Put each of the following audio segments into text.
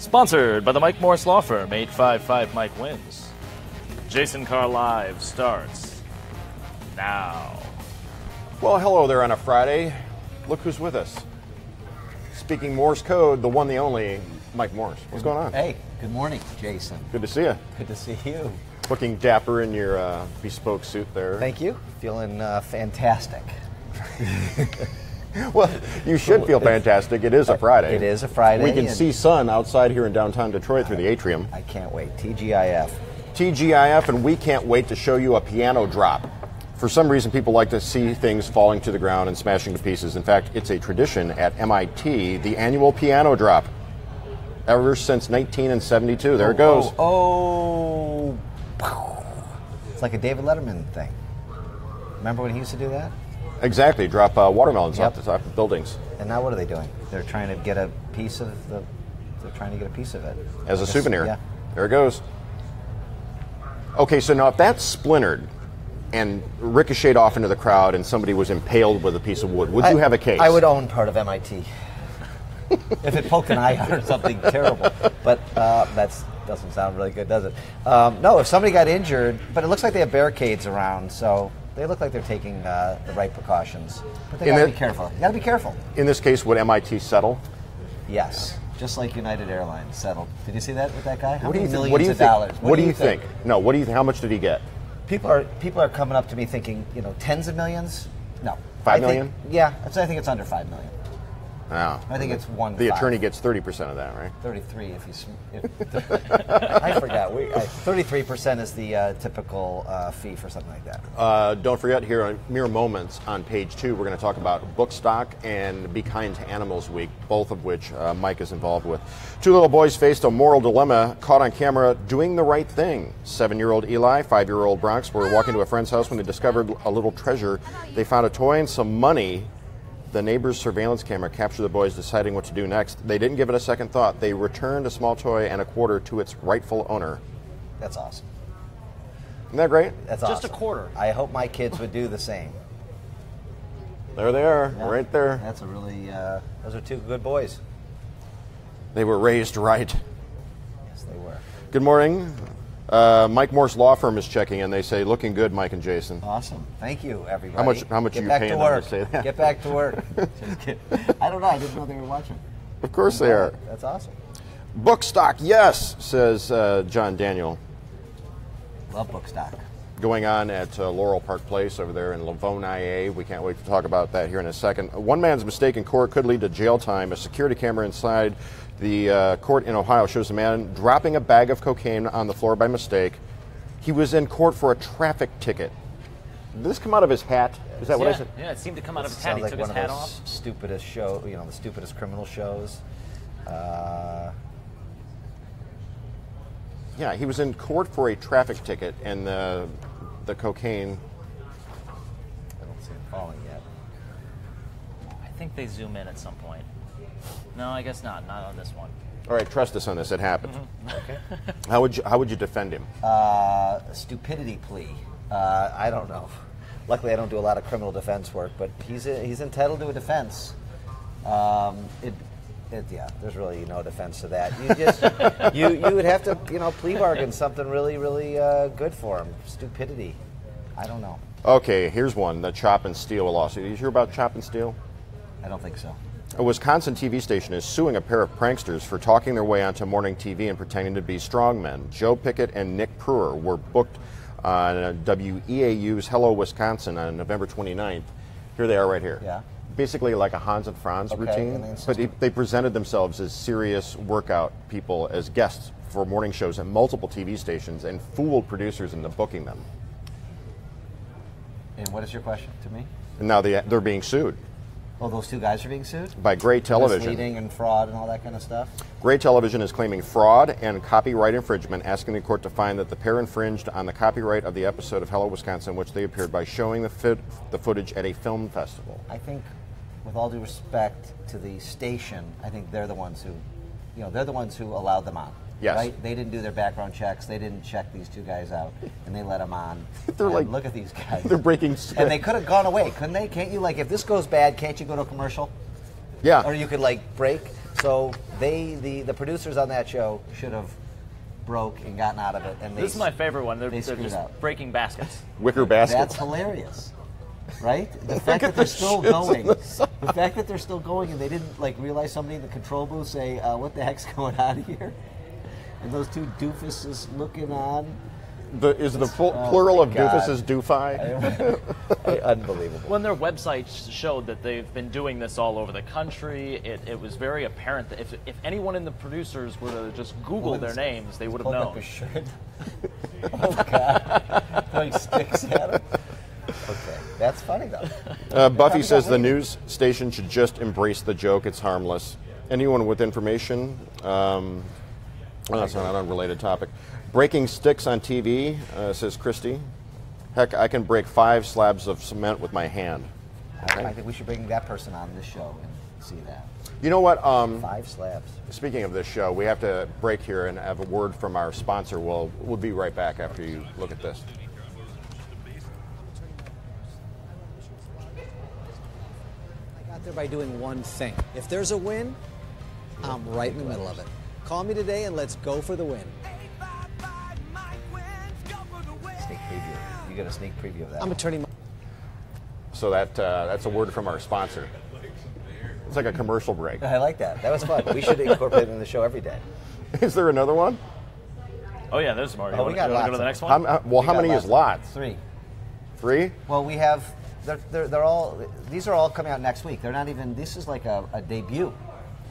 Sponsored by the Mike Morris Law Firm. 855 Mike wins. Jason Carr Live starts now. Well, hello there on a Friday. Look who's with us. Speaking Morse code, the one, the only, Mike Morris. What's going on? Hey, good morning, Jason. Good to see you. Good to see you. Looking dapper in your bespoke suit there. Thank you. Feeling fantastic. Well, you should feel fantastic. It is a Friday. It is a Friday. We can see sun outside here in downtown Detroit through the atrium. I can't wait. TGIF. TGIF, and we can't wait to show you a piano drop. For some reason, people like to see things falling to the ground and smashing to pieces. In fact, it's a tradition at MIT, the annual piano drop. Ever since 1972. There it goes. Oh. It's like a David Letterman thing. Remember when he used to do that? Exactly. Drop watermelons off the top of buildings. And now what are they doing? They're trying to get a piece of the. They're trying to get a piece of it as a souvenir. Yeah. There it goes. Okay, so now if that's splintered and ricocheted off into the crowd and somebody was impaled with a piece of wood, would you have a case? I would own part of MIT. If it poked an eye out or something terrible. But that doesn't sound really good, does it? No, if somebody got injured, but it looks like they have barricades around, so they look like they're taking the right precautions. But they got to be careful. You got to be careful. In this case, would MIT settle? Yes. Just like United Airlines settled. Did you see that with that guy? How what do many you millions of dollars? What do you think? No, what do you think? How much did he get? People are coming up to me thinking, tens of millions? No. 5 million? Yeah, I think it's under 5 million. No. I think it's 1. The attorney gets 30% of that, right? 33 if he's. I forgot. 33% is the typical fee for something like that. Don't forget, here on Mere Moments on page 2, we're going to talk about book stock and Be Kind to Animals Week, both of which Mike is involved with. Two little boys faced a moral dilemma, caught on camera doing the right thing. 7-year-old Eli, 5-year-old Bronx were walking to a friend's house when they discovered a little treasure. They found a toy and some money. The neighbor's surveillance camera captured the boys deciding what to do next. They didn't give it a second thought. They returned a small toy and a quarter to its rightful owner. That's awesome. Isn't that great? That's awesome. Just a quarter. I hope my kids would do the same. There they are, right there. That's a really, those are two good boys. They were raised right. Yes, they were. Good morning. Mike Morris Law Firm is checking in. They say, looking good, Mike and Jason. Awesome. Thank you, everybody. How much are you paying them to say that? Get back to work. I don't know. I didn't know they were watching. Of course they are. That's awesome. Book stock, yes, says John Daniel. Love book stock. Going on at Laurel Park Place over there in Livonia. We can't wait to talk about that here in a second. One man's mistake in court could lead to jail time. A security camera inside the court in Ohio shows a man dropping a bag of cocaine on the floor by mistake. He was in court for a traffic ticket. Did this come out of his hat? Is that what I said? Yeah, it seemed to come out of his hat. He Sounds took like his one hat of off. those stupidest show, the stupidest criminal shows. Yeah, he was in court for a traffic ticket, and the cocaine. I don't see it falling yet. I think they zoom in at some point. No, I guess not. Not on this one. All right, trust us on this. It happened. Okay. How would you defend him? Stupidity plea. I don't know. Luckily, I don't do a lot of criminal defense work, but he's entitled to a defense. Yeah, there's really no defense to that. You just you would have to plea bargain something really good for him. Stupidity. I don't know. Okay, here's one: the Chop and Steal lawsuit. Did you hear about Chop and Steal? I don't think so. A Wisconsin TV station is suing a pair of pranksters for talking their way onto morning TV and pretending to be strongmen. Joe Pickett and Nick Pruer were booked on WEAU's Hello Wisconsin on November 29th. Here they are right here. Yeah. Basically like a Hans and Franz routine, but they presented themselves as serious workout people, as guests for morning shows at multiple TV stations, and fooled producers into booking them. And what is your question to me? And now they're being sued. Oh, those two guys are being sued? By Gray Television. Misleading and fraud and all that kind of stuff? Gray Television is claiming fraud and copyright infringement, asking the court to find that the pair infringed on the copyright of the episode of Hello Wisconsin, in which they appeared, by showing the footage at a film festival. I think, with all due respect to the station, I think they're the ones who allowed them on. Yes. Right? They didn't do their background checks. They didn't check these two guys out, and they let them on. They're like, look at these guys. They're breaking. And they could have gone away, couldn't they? Can't you, if this goes bad, can't you go to a commercial? Yeah. Or you could, break. So the producers on that show should have broke and gotten out of it. And This is my favorite one. They're screwed just up. breaking baskets. Wicker baskets. That's hilarious, right? The fact that they're still going, the fact that they're still going, and they didn't like realize somebody in the control booth say, "What the heck's going on here?" And those two doofuses looking on. Is the plural of doofuses doofy? Unbelievable. When their website showed that they've been doing this all over the country, it was very apparent that if anyone in the producers were to just Google their names, they would have Pulled up known. his shirt. Oh God! Throwing sticks at him. Okay, that's funny though. Buffy says the news station should just embrace the joke. It's harmless. Anyone with information? Well, that's not an unrelated topic. Breaking sticks on TV, says Christy. Heck, I can break 5 slabs of cement with my hand. I think we should bring that person on this show and see that. You know what? 5 slabs. Speaking of this show, we have to break here and have a word from our sponsor. We'll be right back after you look at this. I got there by doing one thing. If there's a win, I'm right in the middle of it. Call me today and let's go for the win. Sneak preview. You get a sneak preview of that. I'm attorney. So that's a word from our sponsor. It's like a commercial break. I like that. That was fun. We should incorporate it in the show every day. Is there another one? Oh yeah, there's more. You Oh, want we got to lots go to the of next them. one? How many is lots? 3. 3? Well, we have. They're all. These are all coming out next week. They're not even. This is like a debut.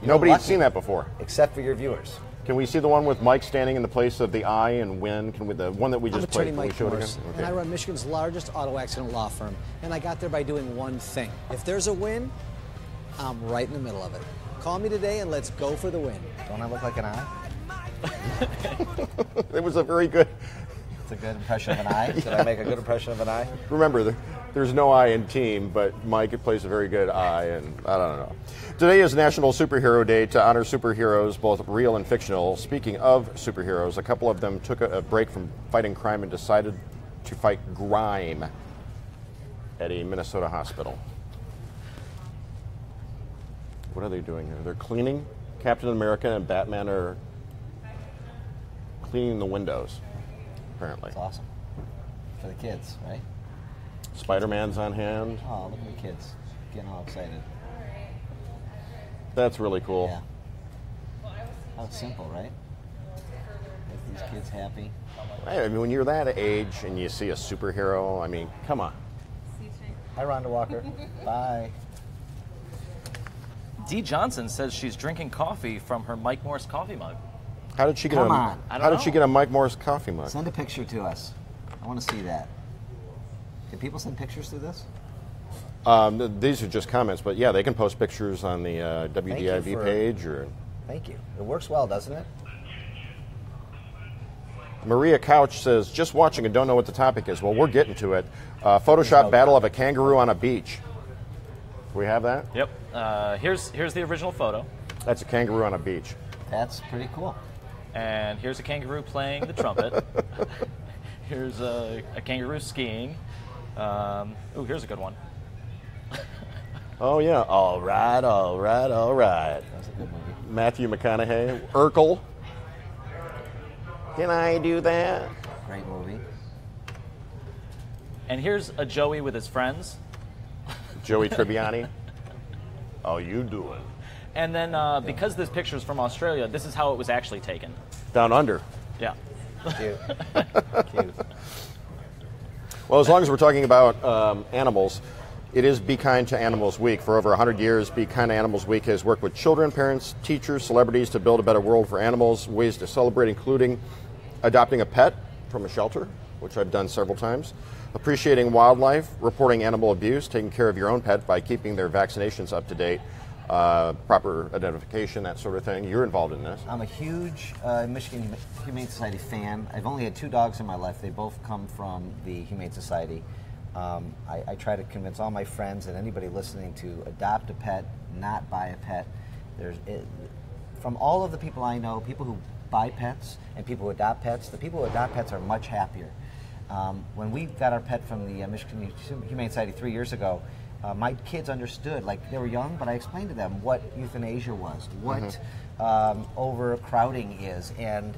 Nobody's seen that before. Except for your viewers. Can we see the one with Mike standing in the place of the eye and win? Can we, the one that we I'm just attorney played? Can we Mike show it again? Morris, Okay. and I run Michigan's largest auto accident law firm. And I got there by doing one thing. If there's a win, I'm right in the middle of it. Call me today and let's go for the win. Don't I look like an eye? It was a very good. It's a good impression of an eye. Did I make a good impression of an eye? Remember, there's no I in team, but Mike plays a very good I, and I don't know. Today is National Superhero Day to honor superheroes, both real and fictional. Speaking of superheroes, a couple of them took a break from fighting crime and decided to fight grime at a Minnesota hospital. What are they doing here? They're cleaning. Captain America and Batman are cleaning the windows, apparently. It's awesome. For the kids, right? Spider-Man's on hand. Oh, look at the kids getting all excited. That's really cool. Yeah. How simple, right? Make these kids happy. I mean, when you're that age and you see a superhero, I mean, come on. Hi, Rhonda Walker. Bye. Dee Johnson says she's drinking coffee from her Mike Morris coffee mug. How did she get Come a on. I don't How did know. she get a Mike Morris coffee mug? Send a picture to us. I want to see that. Can people send pictures through this? These are just comments, but yeah, they can post pictures on the WDIV for- page. Or Thank you. It works well, doesn't it? Maria Couch says, just watching and don't know what the topic is. Well, we're getting to it. Photoshop battle of a kangaroo on a beach. Do we have that? Yep. Here's the original photo, That's a kangaroo on a beach. That's pretty cool. and here's a kangaroo playing the trumpet. Here's a kangaroo skiing. Ooh, here's a good one. Oh yeah. All right, all right, all right. That's a good movie. Matthew McConaughey, Urkel. Can I do that? Great movie. And here's a Joey with his friends. Joey Tribbiani. Oh, you do it. And then because this picture is from Australia, this is how it was actually taken. Down under. Yeah. Cute. Cute. Well, as long as we're talking about animals, it is Be Kind to Animals Week. For over 100 years, Be Kind to Animals Week has worked with children, parents, teachers, celebrities to build a better world for animals. Ways to celebrate including adopting a pet from a shelter, which I've done several times, appreciating wildlife, reporting animal abuse, taking care of your own pet by keeping their vaccinations up to date, proper identification, that sort of thing. You're involved in this. I'm a huge Michigan Humane Society fan. I've only had 2 dogs in my life. They both come from the Humane Society. I try to convince all my friends and anybody listening to adopt a pet, not buy a pet. From all of the people I know, people who buy pets and people who adopt pets, the people who adopt pets are much happier. When we got our pet from the Michigan Humane Society 3 years ago, my kids understood. Like, they were young, but I explained to them what euthanasia was, what overcrowding is. And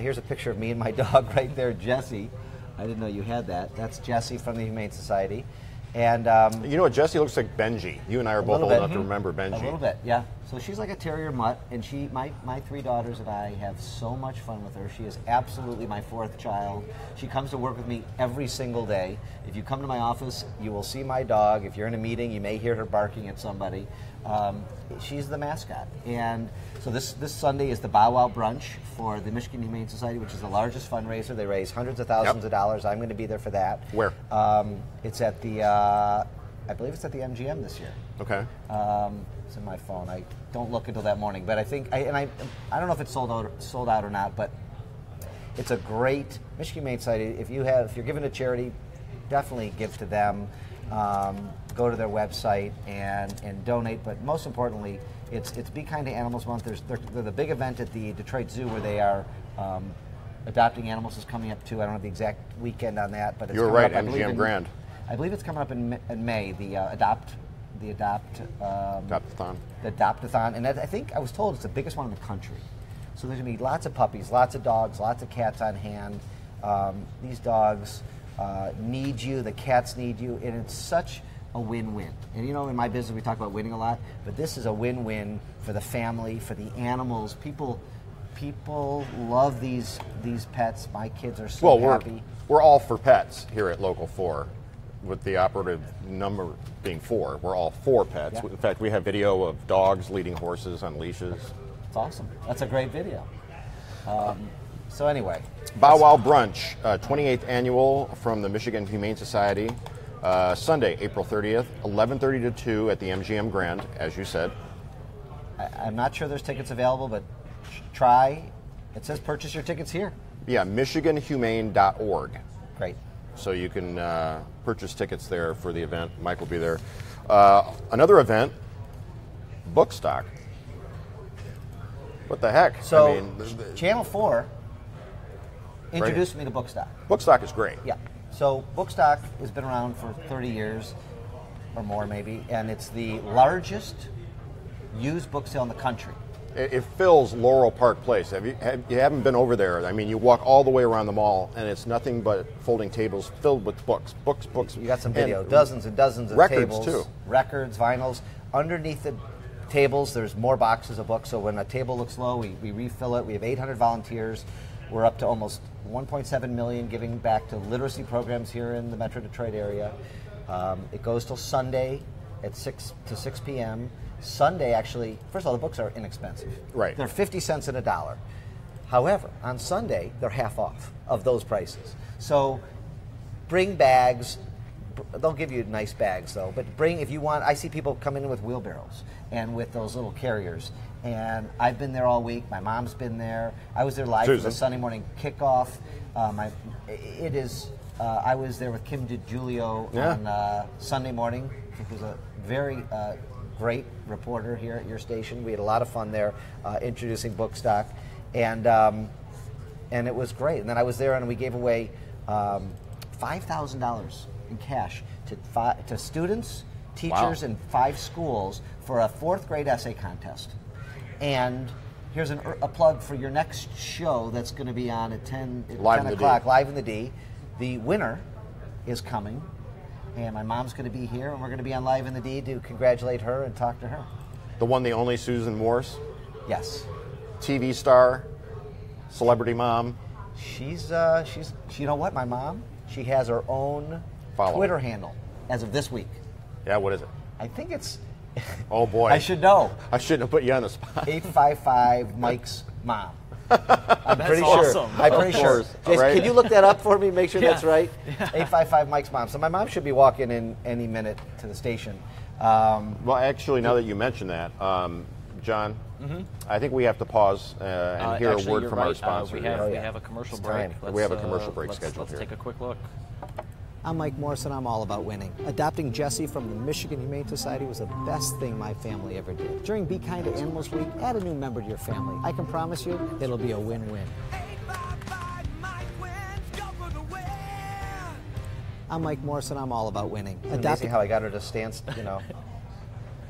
here's a picture of me and my dog right there, Jessie. I didn't know you had that. That's Jessie from the Humane Society. And you know what, Jessie looks like Benji. You and I are both old enough to remember Benji. A little bit, yeah. So she's like a terrier mutt, and my 3 daughters and I have so much fun with her. She is absolutely my 4th child. She comes to work with me every single day. If you come to my office, you will see my dog. If you're in a meeting, you may hear her barking at somebody. She's the mascot. And so this Sunday is the Bow Wow Brunch for the Michigan Humane Society, which is the largest fundraiser. They raise hundreds of thousands of dollars. I'm going to be there for that. Where? It's at the, I believe it's at the MGM this year. Okay. It's in my phone. I don't look until that morning, but I think, I don't know if it's sold out or not, but it's a great Michigan Humane Society. If you're giving to charity, definitely give to them. Go to their website and donate. But most importantly, it's Be Kind to Animals Month. They're the big event at the Detroit Zoo where they are adopting animals is coming up too. I don't know the exact weekend on that, but it's you're right. MGM Grand. I believe it's coming up in May. The Adopt-a-thon. The Adopt-a-thon, and I think I was told it's the biggest one in the country. So there's going to be lots of puppies, lots of dogs, lots of cats on hand. These dogs need you, the cats need you, and it's such a win-win. And you know, in my business we talk about winning a lot, but this is a win-win for the family, for the animals. People love these pets. My kids are so happy. We're all for pets here at Local 4, with the operative number being 4. We're all for pets. Yeah. In fact, we have video of dogs leading horses on leashes. It's awesome. That's a great video. So anyway. Bow Wow Brunch, 28th annual from the Michigan Humane Society. Sunday, April 30th, 11:30 to 2 at the MGM Grand, as you said. I'm not sure there's tickets available, but try. It says purchase your tickets here. Yeah, michiganhumane.org. Great. So you can purchase tickets there for the event. Mike will be there. Another event, Bookstock. What the heck? So, Channel 4 introduced me to Bookstock. Bookstock is great. Yeah. So Bookstock has been around for 30 years or more maybe, and it's the largest used book sale in the country. It fills Laurel Park Place. You haven't been over there. I mean, you walk all the way around the mall, and it's nothing but folding tables filled with books. You got some video, dozens and dozens of records tables. Too. Records, vinyls. Underneath the tables, there's more boxes of books, so when a table looks low, we refill it. We have 800 volunteers. We're up to almost 1.7 million giving back to literacy programs here in the Metro Detroit area. It goes till Sunday at 6 p.m. Sunday, actually, first of all, the books are inexpensive. Right. They're 50 cents and $1. However, on Sunday, they're half off of those prices. So bring bags. They'll give you nice bags, though. But if you want, I see people come in with wheelbarrows and with those little carriers. And I've been there all week. My mom's been there. I was there live for the Sunday morning kickoff. I was there with Kim DiGiulio on Sunday morning. It was a very great reporter here at your station. We had a lot of fun there introducing Bookstock, and it was great. And then I was there and we gave away $5,000 in cash to students, teachers, in 5 schools for a 4th grade essay contest. And here's a plug for your next show that's going to be on at 10 o'clock, Live in the D. The winner is coming, and my mom's going to be here, and we're going to be on Live in the D to congratulate her and talk to her. The one, the only Susan Morse? Yes. TV star, celebrity mom. She's you know what, my mom, she has her own Twitter handle as of this week. Yeah, what is it? I think it's... Oh, boy. I should know. I shouldn't have put you on the spot. 855 Mike's mom. I'm pretty awesome. sure. I'm pretty sure. Jason, right? Can you look that up for me? Make sure that's right. 855 Mike's mom. So my mom should be walking in any minute to the station. Well, actually, now that you mention that, John, I think we have to pause and hear a word from our sponsor. We have a commercial break. We have a commercial break scheduled here. Let's take a quick look. I'm Mike Morrison. I'm all about winning. Adopting Jessie from the Michigan Humane Society was the best thing my family ever did. During Be Kind to Animals Week, add a new member to your family. I can promise you it'll be a win-win. I'm Mike Morrison. I'm all about winning. Amazing how I got her to stand still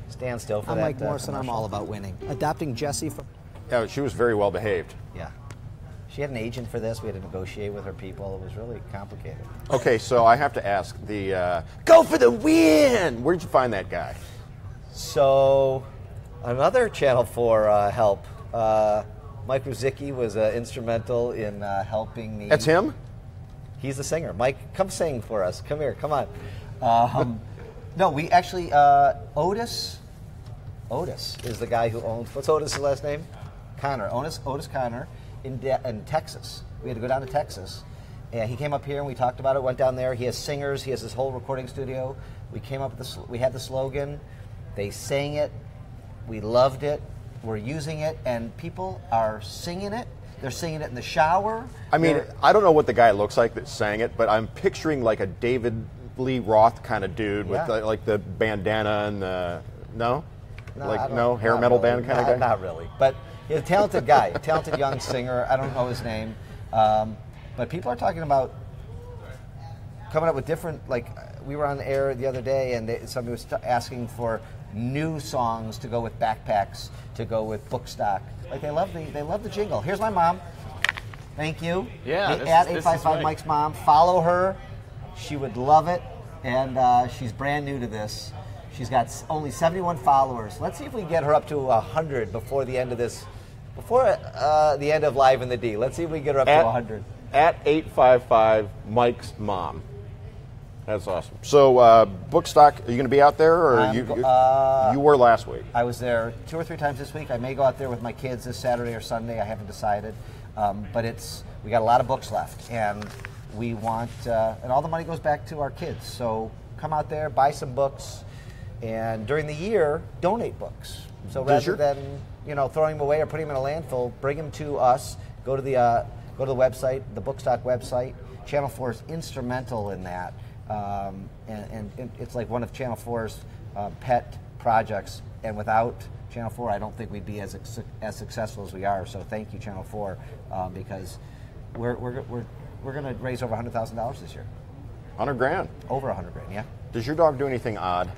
for I'm that. Mike Morrison. I'm all about winning. Adopting Jessie from. Yeah, she was very well behaved. Yeah. She had an agent for this. We had to negotiate with her people. It was really complicated. Okay, so I have to ask the go for the win. Where'd you find that guy? So, another Channel 4 help. Mike Ruzicki was instrumental in helping me. That's him? He's the singer. Mike, come sing for us. Come here. Come on. No, we actually, Otis is the guy who owns, what's Otis' last name? Connor. Otis Connor in Texas. We had to go down to Texas. And he came up here and we talked about it, went down there. He has singers. He has his whole recording studio. We came up with we had the slogan. They sang it. We loved it. We're using it. And people are singing it. They're singing it in the shower. I mean, I don't know what the guy looks like that sang it, but I'm picturing like a David Lee Roth kind of dude with like the bandana and the hair metal band kind of guy. Not really, but he's a talented guy, a talented young singer. I don't know his name, but people are talking about coming up with different. Like we were on the air the other day, and somebody was asking for new songs to go with backpacks, to go with book stock. Like they love the jingle. Here's my mom. Thank you. Yeah. At 855 Mike's mom. Follow her. She would love it, and she's brand new to this. She's got only 71 followers. Let's see if we can get her up to 100 before the end of this, before the end of Live in the D. Let's see if we can get her up to 100. At 855 Mike's mom. That's awesome. So, Bookstock, are you going to be out there, or you were last week? I was there 2 or 3 times this week. I may go out there with my kids this Saturday or Sunday. I haven't decided, but we got a lot of books left, and we want, and all the money goes back to our kids. So come out there, buy some books, and during the year, donate books. So rather than throwing them away or putting them in a landfill, bring them to us. Go to the website, the Bookstock website. Channel 4 is instrumental in that. And it's like one of Channel 4's pet projects, and without Channel 4, I don't think we'd be as successful as we are. So thank you, Channel 4, because we're going to raise over $100,000 this year. $100,000. Over $100,000, yeah. Does your dog do anything odd?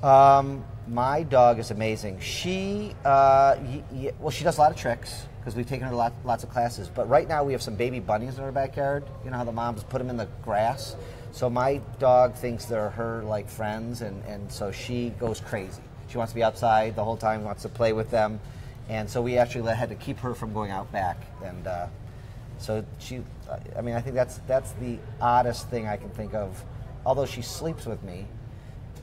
My dog is amazing. She she does a lot of tricks because we've taken her to lots of classes. But right now we have some baby bunnies in our backyard. You know how the moms put them in the grass? So my dog thinks they're her like friends, and so she goes crazy. She wants to be outside the whole time, wants to play with them, and so we actually had to keep her from going out back. And so I think that's the oddest thing I can think of. Although she sleeps with me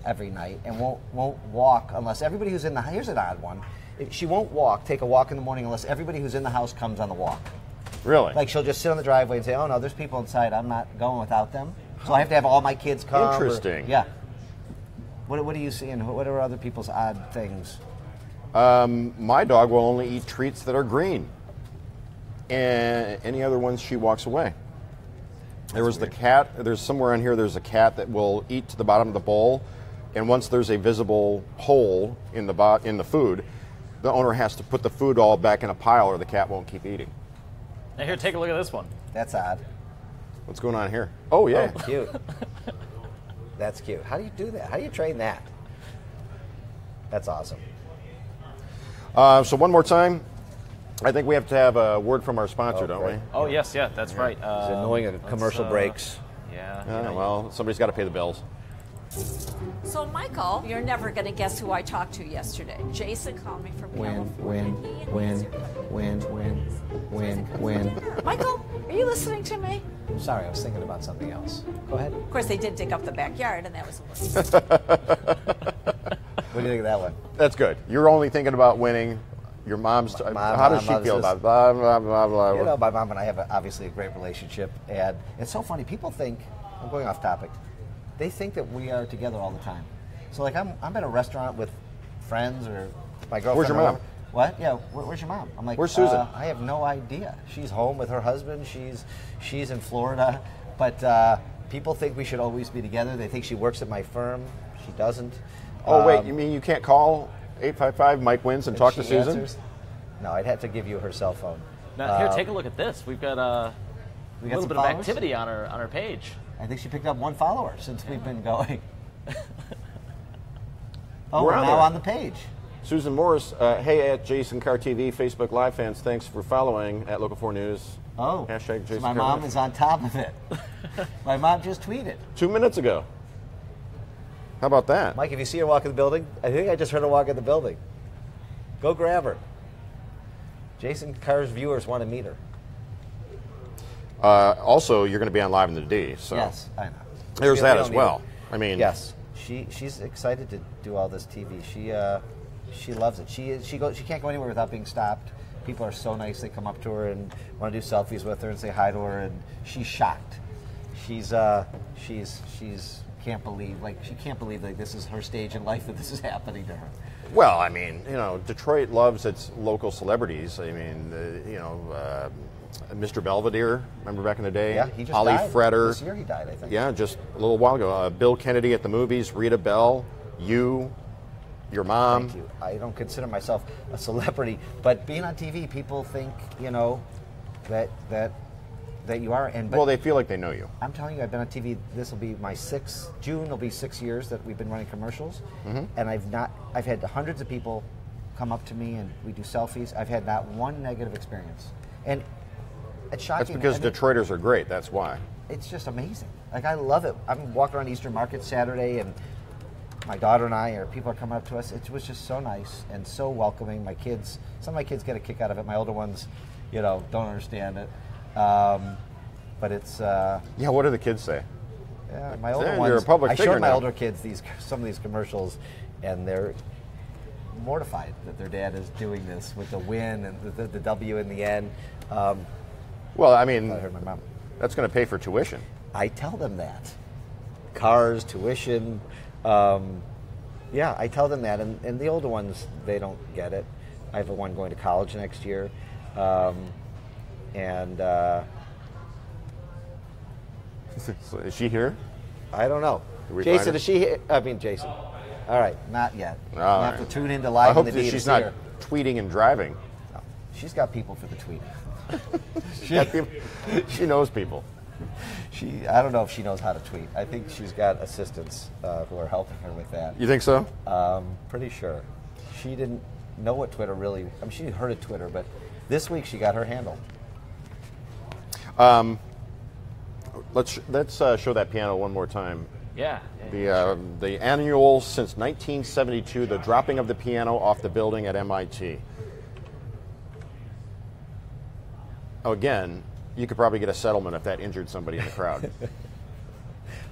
every night and won't walk unless everybody who's in the house. Here's an odd one. She won't take a walk in the morning unless everybody who's in the house comes on the walk. Really? Like she'll just sit on the driveway and say, "Oh no, there's people inside. I'm not going without them." So I have to have all my kids come. Interesting. Yeah. What do you see, and what are other people's odd things? My dog will only eat treats that are green, and any other ones she walks away. There was the cat. There's somewhere in here. There's a cat that will eat to the bottom of the bowl, and once there's a visible hole in the food, the owner has to put the food all back in a pile, or the cat won't keep eating. Now here, take a look at this one. That's odd. What's going on here? Oh yeah, oh, cute. That's cute. How do you do that? How do you train that? That's awesome. So one more time, I think we have to have a word from our sponsor, don't we? Oh yes, that's right. It's annoying at commercial breaks. Yeah. Well, somebody's got to pay the bills. So, Michael, you're never going to guess who I talked to yesterday. Jason called me from California. Win. Michael, are you listening to me? Sorry, I was thinking about something else. Go ahead. Of course, they did dig up the backyard, and that was What do you think of that one? That's good. You're only thinking about winning. Your mom's. How does she feel about it? Blah, blah, blah, blah. My mom and I have obviously a great relationship, and it's so funny. People think, I'm going off topic, they think that we are together all the time. So like I'm at a restaurant with friends or my girlfriend. Where's your mom? What? Yeah, where's your mom? I'm like, where's Susan? I have no idea. She's home with her husband. She's in Florida. But people think we should always be together. They think she works at my firm. She doesn't. Oh, wait, you mean you can't call 855 Mike Wins and talk to Susan? Answers? No, I'd have to give you her cell phone. Now, here, take a look at this. We've got a little bit of activity on our page. I think she picked up 1 follower since we've been going. Oh, We're we're on now there. on the page. Susan Morris, hey, at Jason Carr TV, Facebook Live fans, thanks for following at Local 4 News. Oh, Hashtag Jason so my Carr mom Live. is on top of it. My mom just tweeted. 2 minutes ago. How about that? Mike, if you see her walk in the building, I think I just heard her walk in the building. Go grab her. Jason Carr's viewers want to meet her. Also, you're going to be on Live in the D. So Yes, I know. there's We that don't as need well. it. I mean, Yes, she's excited to do all this TV. She loves it. She can't go anywhere without being stopped. People are so nice. They come up to her and want to do selfies with her and say hi to her, and she's shocked. She's can't believe like this is her stage in life, that this is happening to her. well, I mean, Detroit loves its local celebrities. I mean, Mr. Belvedere, remember back in the day? Yeah, he just Ollie died. Fretter. This year he died, I think. Yeah, just a little while ago. Bill Kennedy at the movies, Rita Bell, you, your mom. Thank you. I don't consider myself a celebrity, but being on TV, people think that you are. And but Well, they feel like they know you. I'm telling you, I've been on TV. This will be my June will be 6 years that we've been running commercials, and I've had hundreds of people come up to me and we do selfies. I've had not one negative experience, and it's shocking. That's because I mean, Detroiters are great. That's why. it's just amazing. Like, I love it. I'm walking around Eastern Market Saturday, and my daughter and people are coming up to us. It was just so nice and so welcoming. Some of my kids get a kick out of it. My older ones, don't understand it. But it's Yeah, what do the kids say? yeah, my older You're ones. a public I figure showed my now. older kids some of these commercials, and they're mortified that their dad is doing this with the win and the W in the end. Well, I mean, I heard my mom. that's going to pay for tuition. I tell them that. Cars, tuition. Yeah, I tell them that. And the older ones, they don't get it. I have one going to college next year. So is she here? I don't know. Did we find Jason, her? is she here? I mean, Jason. All right, not yet. All You have right. to tune into I Live hope in the that D to she's see not her. tweeting and driving. No, she's got people for the tweeting. She knows people. I don't know if she knows how to tweet. I think she's got assistants who are helping her with that. You think so? Pretty sure. She didn't know what Twitter really. I mean, she heard of Twitter, but this week she got her handle. Let's show that piano one more time. Yeah. The annual since 1972, the dropping of the piano off the building at MIT. Oh, again, you could probably get a settlement if that injured somebody in the crowd.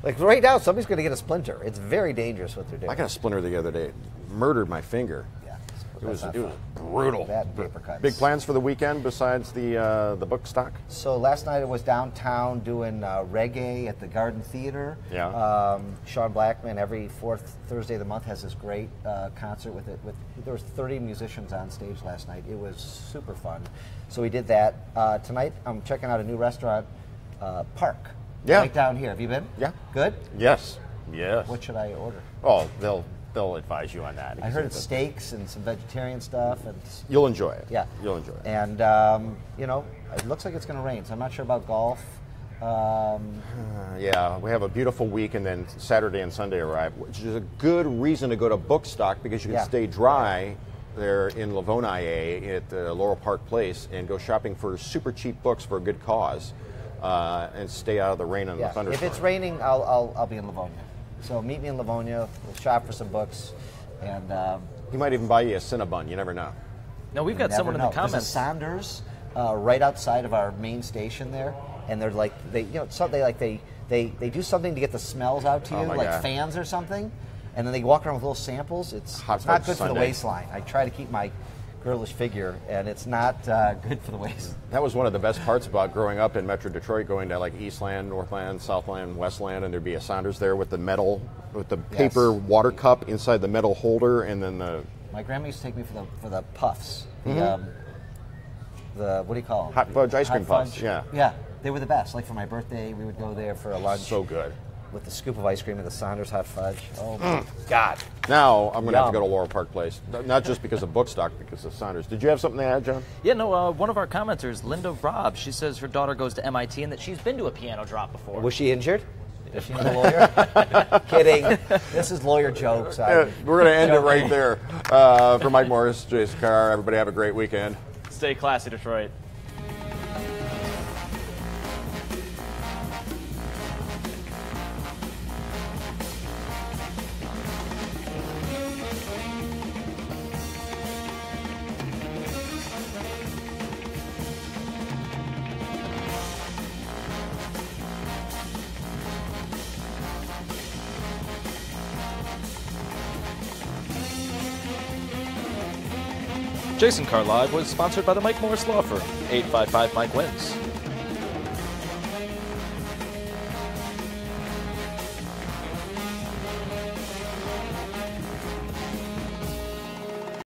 Like right now, somebody's going to get a splinter. It's very dangerous what they're doing. I got a splinter the other day. Murdered my finger. Yeah, It was that's not fun. brutal. Bad paper cuts. Big plans for the weekend besides the book stock? So last night I was downtown doing reggae at the Garden Theater. Yeah. Sean Blackman every fourth Thursday of the month has this great concert with there was 30 musicians on stage last night. It was super fun. So we did that. Tonight I'm checking out a new restaurant, Park. Yeah. Right down here. Have you been? Yeah. Good? Yes. Yes. What should I order? Oh, they'll advise you on that. I heard it's steaks and some vegetarian stuff. And You'll enjoy it. yeah. You'll enjoy it. And, it looks like it's going to rain, so I'm not sure about golf. Yeah, we have a beautiful week, and then Saturday and Sunday arrive, which is a good reason to go to Bookstock because you can Yeah. stay dry there in Livonia at Laurel Park Place and go shopping for super cheap books for a good cause, and stay out of the rain and the Yeah. If thunderstorm. it's raining, I'll be in Livonia. So meet me in Livonia. We'll shop for some books, and He might even buy you a Cinnabon. You never know. No, we've got never someone in know. the comments. There's a Sanders right outside of our main station there, and they're like they do something to get the smells out to Oh you, my like God. fans or something, and then they walk around with little samples. It's Hot not Fudge good for the Sundae. waistline. I try to keep my girlish figure, and it's not good for the waist. That was one of the best parts about growing up in Metro Detroit, going to like Eastland, Northland, Southland, Westland, and there'd be a Saunders there with the paper water cup inside the metal holder, and then the My grandma used to take me for the puffs. The what do you call them? Hot fudge ice cream puffs, yeah. Yeah, they were the best. Like for my birthday, we would go there for a lunch. so good. With the scoop of ice cream and the Saunders hot fudge. Oh my God! Now I'm going to have to Yum. go to Laurel Park Place, not just because of Bookstock, because of Saunders. Did you have something to add, John? Yeah, no, one of our commenters, Linda Robb, she says her daughter goes to MIT and that she's been to a piano drop before. Was she injured? Does she need a lawyer? Kidding. This is lawyer jokes. We're going to end it right there. For Mike Morris, Jason Carr, everybody have a great weekend. Stay classy, Detroit. Jason Carr Live was sponsored by the Mike Morris Law Firm. 855 Mike Wins.